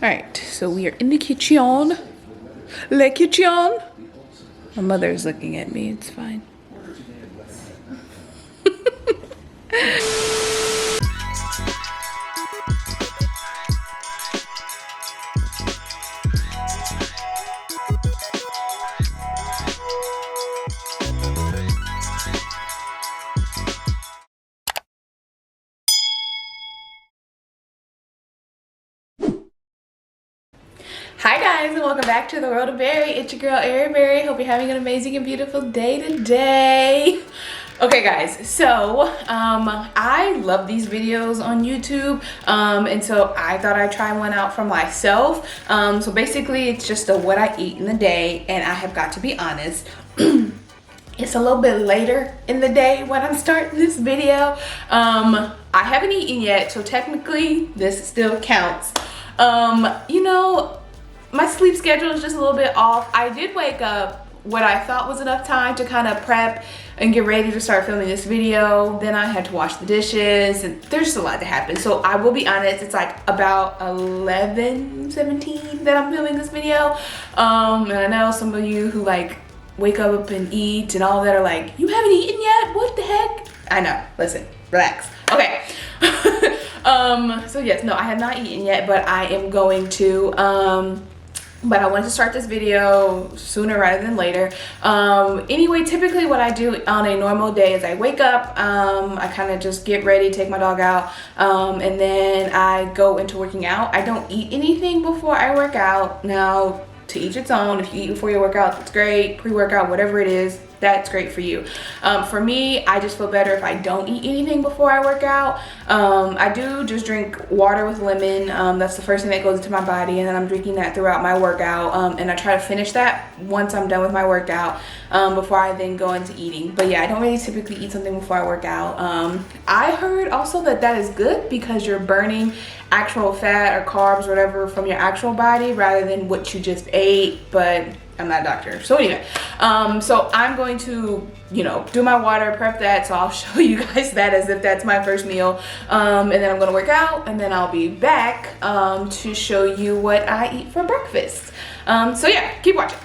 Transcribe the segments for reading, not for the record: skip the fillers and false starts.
Alright, so we are in the kitchen. Le kitchen. My mother's looking at me, it's fine. Hi guys, and welcome back to the world of Berry. It's your girl Erin Berry. Hope you're having an amazing and beautiful day today. Okay guys, so I love these videos on YouTube, and so I thought I'd try one out for myself. So basically it's just what I eat in the day, and I have got to be honest, it's a little bit later in the day when I'm starting this video. I haven't eaten yet, so technically this still counts. You know, my sleep schedule is just a little bit off. I did wake up what I thought was enough time to kind of prep and get ready to start filming this video. Then I had to wash the dishes, and there's just a lot that happened. So I will be honest, it's like about 11:17 that I'm filming this video. And I know some of you who like wake up and eat and all that are like, you haven't eaten yet? What the heck? I know, listen, relax. Okay. So yes, no, I have not eaten yet, but I am going to. But I wanted to start this video sooner rather than later. Anyway, typically what I do on a normal day is I wake up, I kind of just get ready, take my dog out, and then I go into working out. I don't eat anything before I work out. Now, to each its own. If you eat before you work out, that's great. Pre-workout, whatever it is, that's great for you. For me, I just feel better if I don't eat anything before I work out. I do just drink water with lemon. That's the first thing that goes into my body, and then I'm drinking that throughout my workout. And I try to finish that once I'm done with my workout, before I then go into eating. But yeah, I don't really typically eat something before I work out. I heard also that that is good because you're burning actual fat or carbs or whatever from your actual body rather than what you just ate, but I'm not a doctor. So anyway, so I'm going to, you know, do my water, prep that, so I'll show you guys that as if that's my first meal. And then I'm gonna work out, and then I'll be back to show you what I eat for breakfast. So yeah, keep watching.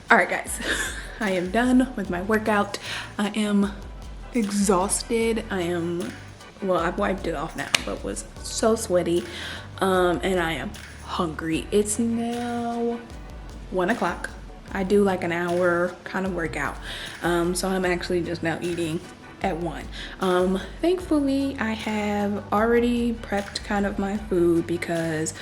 All right guys, I am done with my workout. I am exhausted. Well, I've wiped it off now, but was so sweaty. And I am hungry. It's now 1 o'clock. I do like an hour kind of workout. So I'm actually just now eating at 1. Thankfully, I have already prepped kind of my food because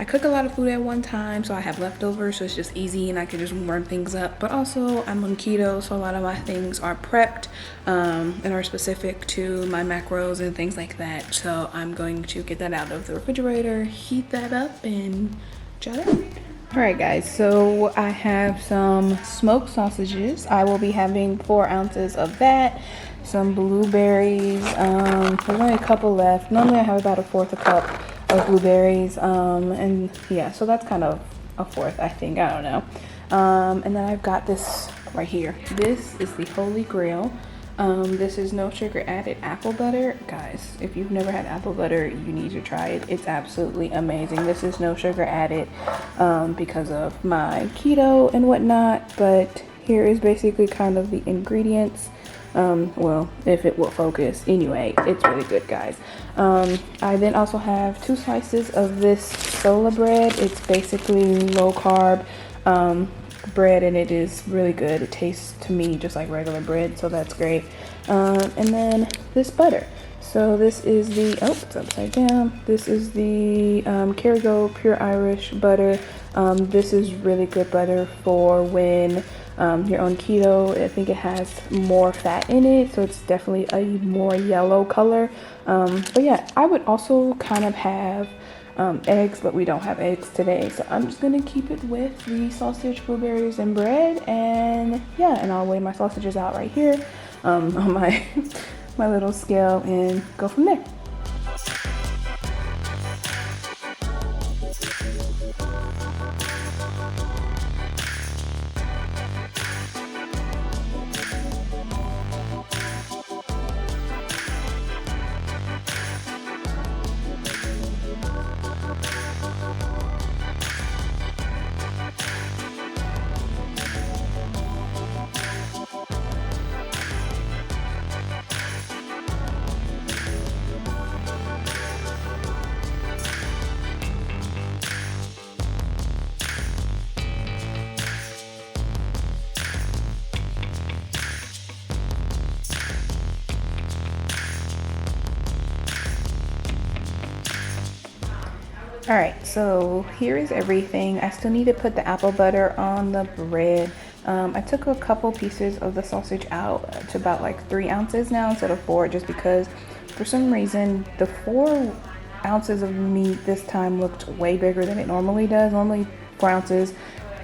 I cook a lot of food at one time, so I have leftovers, so it's just easy and I can just warm things up. But also I'm on keto, so a lot of my things are prepped and are specific to my macros and things like that. So I'm going to get that out of the refrigerator, heat that up, and try that. All right guys, so I have some smoked sausages. I will be having 4 ounces of that, some blueberries. There's only a couple left. Normally I have about 1/4 cup of blueberries, and yeah, so that's kind of 1/4, I think, I don't know. And then I've got this right here. This is the Holy Grail. This is no sugar added apple butter. Guys, if you've never had apple butter, you need to try it. It's absolutely amazing. This is no sugar added because of my keto and whatnot, but here is basically kind of the ingredients. Well, if it will focus. Anyway, it's really good, guys. I then also have 2 slices of this sola bread. It's basically low carb bread, and it is really good. It tastes to me just like regular bread, so that's great. And then this butter. So this is the, oh, it's upside down. This is the Kerrygo Pure Irish butter. This is really good butter for when you're on keto. I think it has more fat in it, so it's definitely a more yellow color. But yeah, I would also kind of have eggs, but we don't have eggs today, so I'm just gonna keep it with the sausage, blueberries, and bread. And yeah, and I'll weigh my sausages out right here on my my little scale and go from there. All right, so here is everything. I still need to put the apple butter on the bread. I took a couple pieces of the sausage out to about like 3 ounces now instead of 4, just because for some reason the 4 ounces of meat this time looked way bigger than it normally does. Normally 4 ounces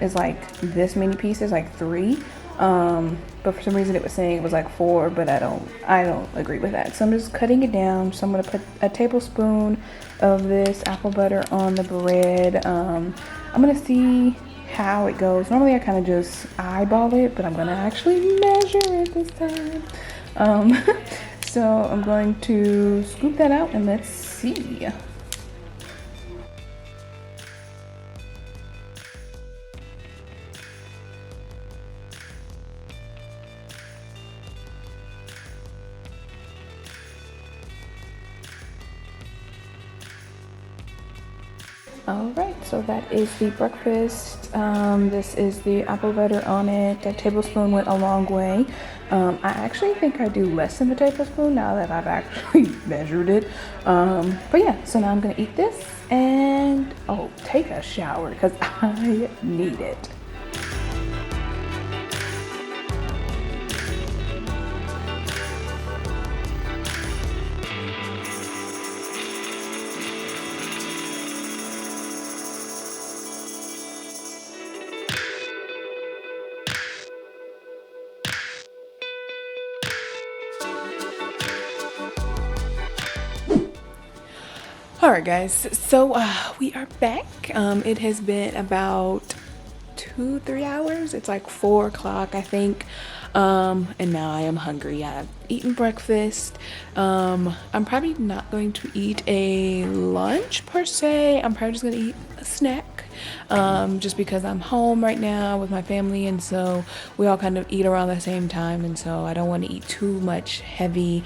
is like this many pieces, like 3. But for some reason it was saying it was like 4, but I don't agree with that. So I'm just cutting it down. So I'm gonna put a tablespoon of this apple butter on the bread. I'm gonna see how it goes. Normally I kind of just eyeball it, but I'm gonna actually measure it this time. So I'm going to scoop that out and let's see. All right, so that is the breakfast. This is the apple butter on it. A tablespoon went a long way. I actually think I do less than a tablespoon now that I've actually measured it. But yeah, so now I'm gonna eat this and take a shower because I need it. All right, guys, so we are back. It has been about 2-3 hours. It's like 4 o'clock, I think. And now I am hungry. I've eaten breakfast. I'm probably not going to eat a lunch per se. I'm probably just gonna eat a snack. Just because I'm home right now with my family, and so we all kind of eat around the same time, and so I don't want to eat too much heaviness,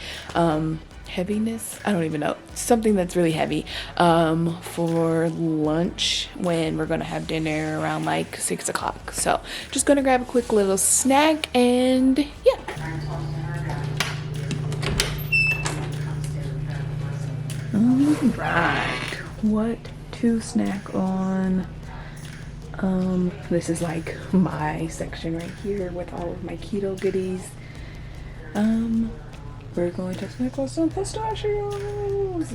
I don't even know, something that's really heavy for lunch when we're gonna have dinner around like 6 o'clock. So just gonna grab a quick little snack and yeah. All right, what to snack on? This is like my section right here with all of my keto goodies. We're going to snack on some pistachios.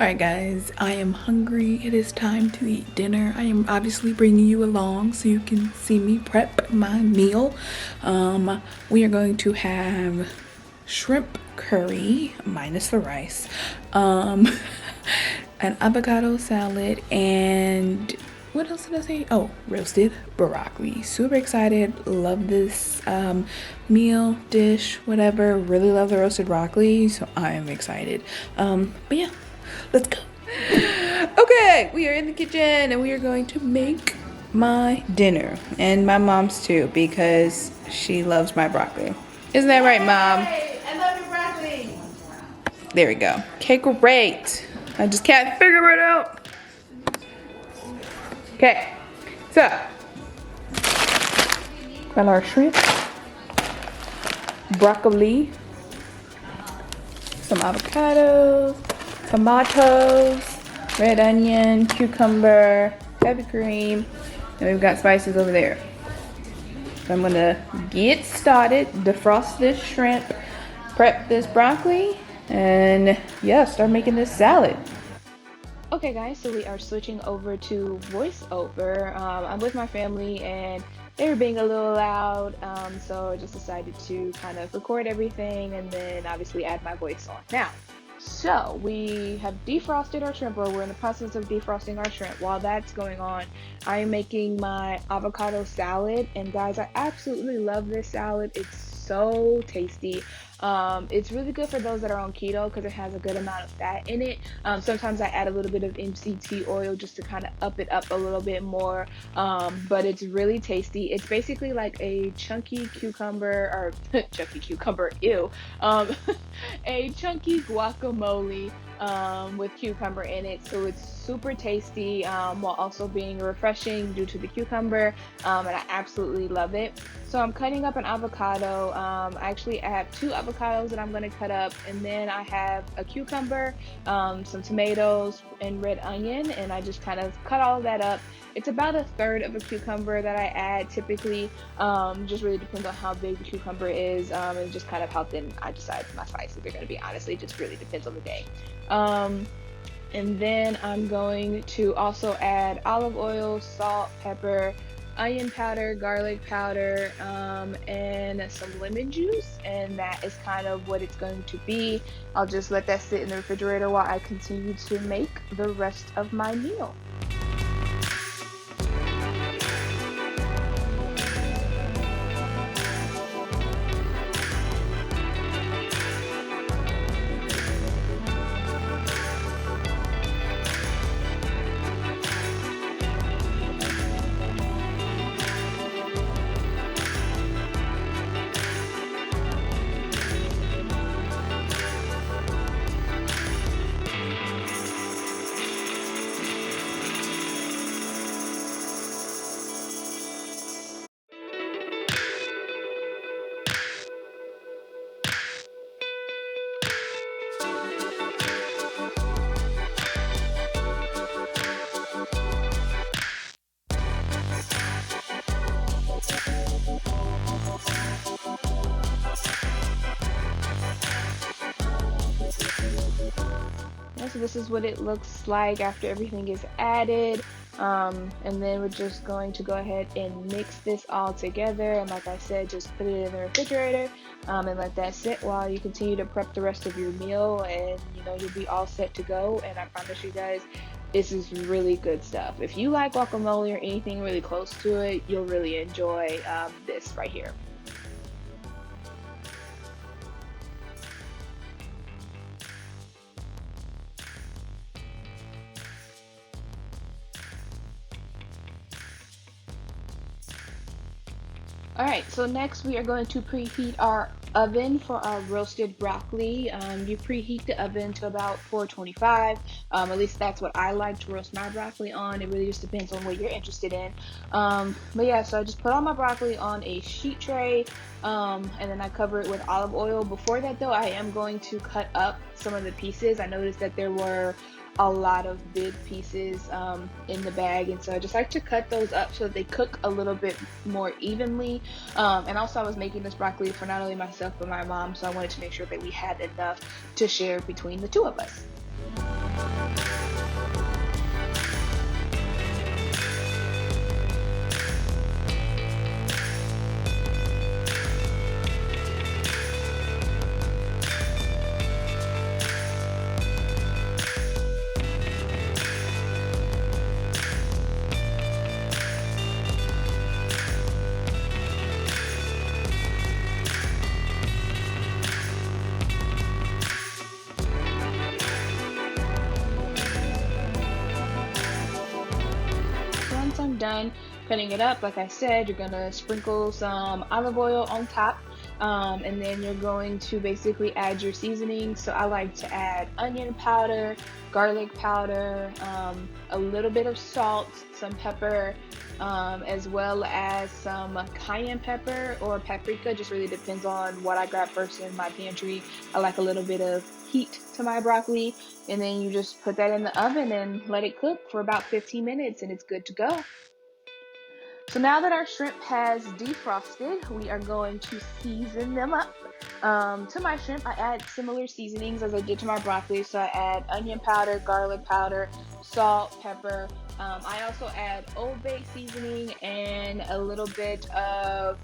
Alright guys, I am hungry. It is time to eat dinner. I am obviously bringing you along so you can see me prep my meal. We are going to have shrimp curry minus the rice, an avocado salad, and what else did I say? Oh, roasted broccoli. Super excited. Love this meal, dish, whatever. Really love the roasted broccoli, so I am excited. But yeah, let's go. Okay, we are in the kitchen and we are going to make my dinner, and my mom's too, because she loves my broccoli. Isn't that right, Mom? I love your broccoli. There we go. Okay, great. I just can't figure it out. Okay, so got our shrimp, broccoli, some avocados, tomatoes, red onion, cucumber, heavy cream, and we've got spices over there. So I'm gonna get started, defrost this shrimp, prep this broccoli, and yeah, start making this salad. Okay guys, so we are switching over to voiceover. I'm with my family and they were being a little loud, so I just decided to kind of record everything and then obviously add my voice on. Now, so we have defrosted our shrimp, or we're in the process of defrosting our shrimp. While that's going on, I am making my avocado salad, and guys, I absolutely love this salad. It's so tasty. It's really good for those that are on keto because it has a good amount of fat in it. Sometimes I add a little bit of MCT oil just to kind of up it up a little bit more, but it's really tasty. It's basically like a chunky cucumber, or chunky cucumber, ew, a chunky guacamole with cucumber in it, so it's super tasty while also being refreshing due to the cucumber, and I absolutely love it. So I'm cutting up an avocado. I actually have 2 avocados that I'm going to cut up, and then I have a cucumber, some tomatoes, and red onion, and I just kind of cut all of that up. It's about 1/3 of a cucumber that I add typically. Just really depends on how big the cucumber is, and just kind of how thin I decide my spices are going to be. Honestly, it just really depends on the day. And then I'm going to also add olive oil, salt, pepper, onion powder, garlic powder, and some lemon juice, and that is kind of what it's going to be. I'll just let that sit in the refrigerator while I continue to make the rest of my meal. So this is what it looks like after everything is added, and then we're just going to go ahead and mix this all together, and like I said, just put it in the refrigerator, and let that sit while you continue to prep the rest of your meal, and you'll be all set to go. And I promise you guys, this is really good stuff. If you like guacamole or anything really close to it, you'll really enjoy this right here. Alright, so next we are going to preheat our oven for our roasted broccoli. You preheat the oven to about 425. At least that's what I like to roast my broccoli on. It really just depends on what you're interested in. But yeah, so I just put all my broccoli on a sheet tray, and then I cover it with olive oil. Before that though, I am going to cut up some of the pieces. I noticed that there were a lot of big pieces in the bag, and so I just like to cut those up so that they cook a little bit more evenly. And also I was making this broccoli for not only myself but my mom, so I wanted to make sure that we had enough to share between the 2 of us. done cutting it up, like I said, you're gonna sprinkle some olive oil on top. And then you're going to basically add your seasoning. So I like to add onion powder, garlic powder, a little bit of salt, some pepper, as well as some cayenne pepper or paprika. Just really depends on what I grab first in my pantry. I like a little bit of heat to my broccoli, and then you just put that in the oven and let it cook for about 15 minutes and it's good to go. So now that our shrimp has defrosted, we are going to season them up. To my shrimp, I add similar seasonings as I did to my broccoli. So I add onion powder, garlic powder, salt, pepper. I also add Old Bay seasoning and a little bit of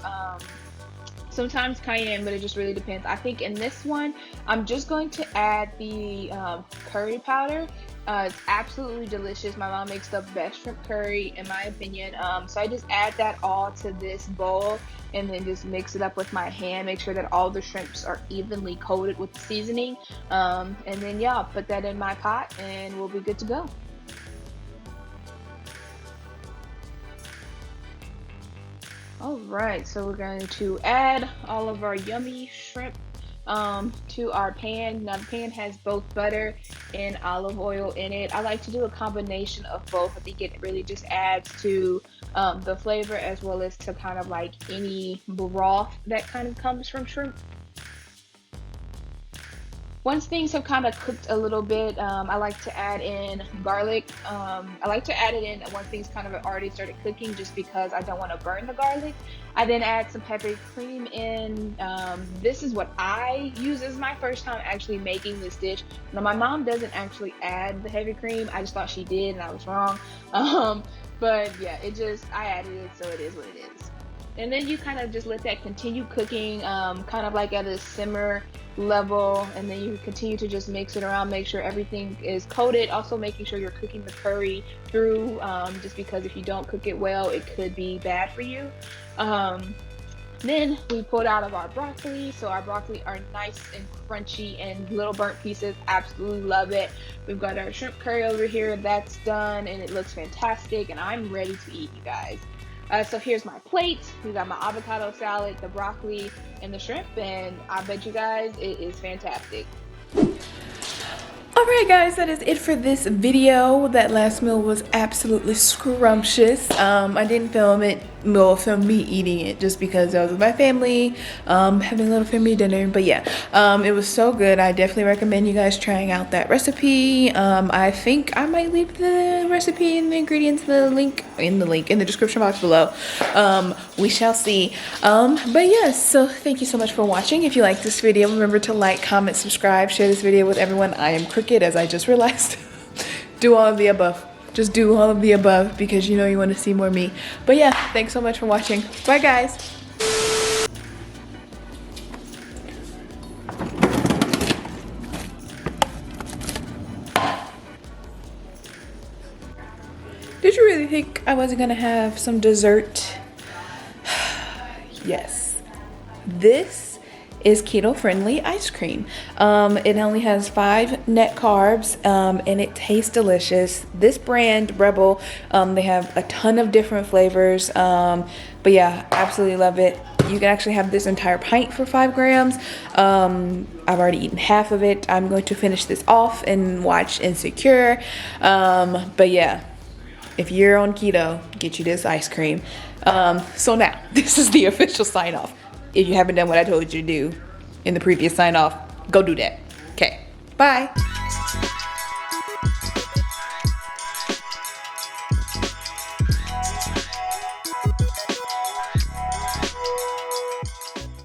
sometimes cayenne, but it just really depends. I think in this one, I'm just going to add the curry powder. It's absolutely delicious. My mom makes the best shrimp curry, in my opinion. So I just add that all to this bowl and then just mix it up with my hand. Make sure that all the shrimps are evenly coated with the seasoning. And then, yeah, I'll put that in my pot and we'll be good to go. Alright, so we're going to add all of our yummy shrimp to our pan. Now the pan has both butter and olive oil in it. I like to do a combination of both. I think it really just adds to the flavor as well as to kind of like any broth that kind of comes from shrimp. Once things have kind of cooked a little bit, I like to add in garlic. I like to add it in once things kind of already started cooking just because I don't want to burn the garlic. I then add some heavy cream in. This is what I use as my first time actually making this dish. Now my mom doesn't actually add the heavy cream. I just thought she did and I was wrong. But yeah, I added it, so it is what it is. And then you kind of just let that continue cooking, kind of like at a simmer level, and then you continue to just mix it around, make sure everything is coated. Also making sure you're cooking the curry through, just because if you don't cook it well, it could be bad for you. Then we pulled out of our broccoli. So our broccoli are nice and crunchy and little burnt pieces. Absolutely love it. We've got our shrimp curry over here. That's done and it looks fantastic and I'm ready to eat, you guys. So here's my plate. We got my avocado salad, the broccoli, and the shrimp, and I bet you guys it is fantastic. Alright guys, that is it for this video. That last meal was absolutely scrumptious. I didn't film it, film me eating it just because I was with my family, having a little family dinner. But yeah, it was so good. I definitely recommend you guys trying out that recipe. I think I might leave the recipe and the ingredients in the description box below. We shall see. But yes, so thank you so much for watching. If you like this video, remember to like, comment, subscribe, share this video with everyone. I am crooked, as I just realized. Do all of the above. Just do all of the above because you know you want to see more me. But yeah, thanks so much for watching. Bye guys. Did you really think I wasn't gonna have some dessert? Yes. This is keto friendly ice cream. It only has 5 net carbs and it tastes delicious. This brand, Rebel, they have a ton of different flavors, but yeah, absolutely love it. You can actually have this entire pint for 5 grams. I've already eaten half of it. I'm going to finish this off and watch Insecure. But yeah, if you're on keto, get you this ice cream. So now, this is the official sign off. If you haven't done what I told you to do in the previous sign off, go do that. Okay, bye.